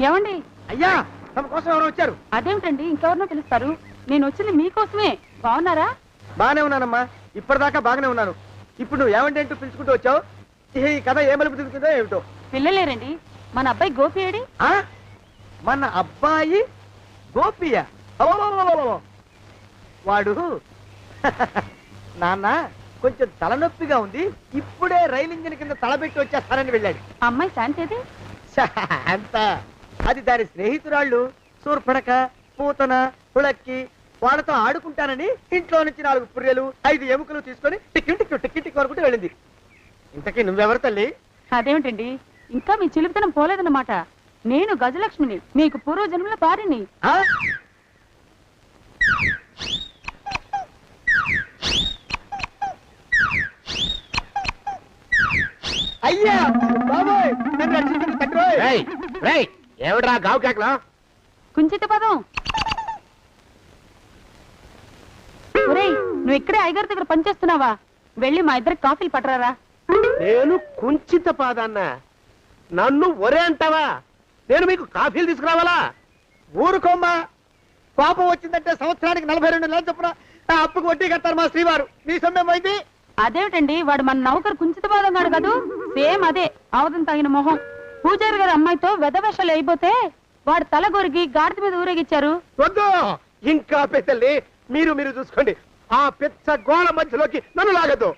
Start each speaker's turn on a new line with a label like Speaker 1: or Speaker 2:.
Speaker 1: ఏమండి?
Speaker 2: అయ్యా, తమ కోసం ఎవరు వచ్చారు?
Speaker 1: అదేమిటండి ఇంకెవరినో పిలుస్తారు? నేను వచ్చింది మీకోసమే. బాగున్నారా?
Speaker 2: బాగానే ఉన్నానమ్మా, ఇప్పటిదాకా బాగానే ఉన్నాను. ఇప్పుడు నువ్వు ఏమంటే అంటూ పిలుచుకుంటూ వచ్చావు? ఈ కథ ఏ మలుపు తిరుగుతుందో ఏమిటో.
Speaker 1: పిల్లలేరండి. మన అబ్బాయి గోపి ఏడి?
Speaker 2: మన అబ్బాయి గోపియా? వాడు నాన్న కొంచెం తలనొప్పిగా ఉంది, ఇప్పుడే రైలు ఇంజిన్ కింద తలబెట్టి వచ్చేస్తానని వెళ్ళాడు.
Speaker 1: అమ్మాయి శాంతేది?
Speaker 2: అంత అది దాని స్నేహితురాళ్ళు సూర్పడక, పూతన, పుళక్కి వాళ్ళతో ఆడుకుంటానని ఇంట్లో నుంచి 4 పుర్రెలు 5 ఎముకలు తీసుకొని టిక్కి వరకు వెళ్ళింది. ఇంతకీ నువ్వెవరు తల్లి?
Speaker 1: అదేమిటండి ఇంకా మీ చిలుపుతనం పోలేదన్నమాట. నేను గజలక్ష్మిని, మీకు పూర్వజన్మల భార్యని.
Speaker 2: అయ్యా బాబోయ్,
Speaker 3: ఏమిట్రా గావు కేకలా?
Speaker 1: కుంచిత పదం. ఒరేయ్, నువ్వు ఇక్కడే అయ్యగారి దగ్గర పనిచేస్తున్నావా? వెళ్ళి మా ఇద్దరికి కాఫీలు పట్టరారా.
Speaker 3: నేను కుంచిత పాదాన్న, నన్ను ఒరే అంటావా? నేను మీకు కాఫీలు తీసుకురావాలా?
Speaker 2: ఊరుకోమ్మా, కోపం వచ్చిందంటే సంవత్సరానికి 42 నెలలు చొప్పున అప్పుకు వడ్డీ కట్టారు మా శ్రీవారు. నీ సొమ్మేం పోయింది?
Speaker 1: అదేమిటండి, వాడు మన నౌకరు కుంచిత పాదం కాడు కదూ. సేమ్ అదే, అవధం తగిన మొహం. పూజారి గారి అమ్మాయితో వెధవేషాలు అయిపోతే వాడు తల గొరిగి గాడిద మీద ఊరేగిచ్చారు.
Speaker 3: వద్దు, ఇంకా పెద్దల్ని మీరు చూసుకోండి. ఆ పెద్ద గోళ మధ్యలోకి నన్ను లాగద్దు.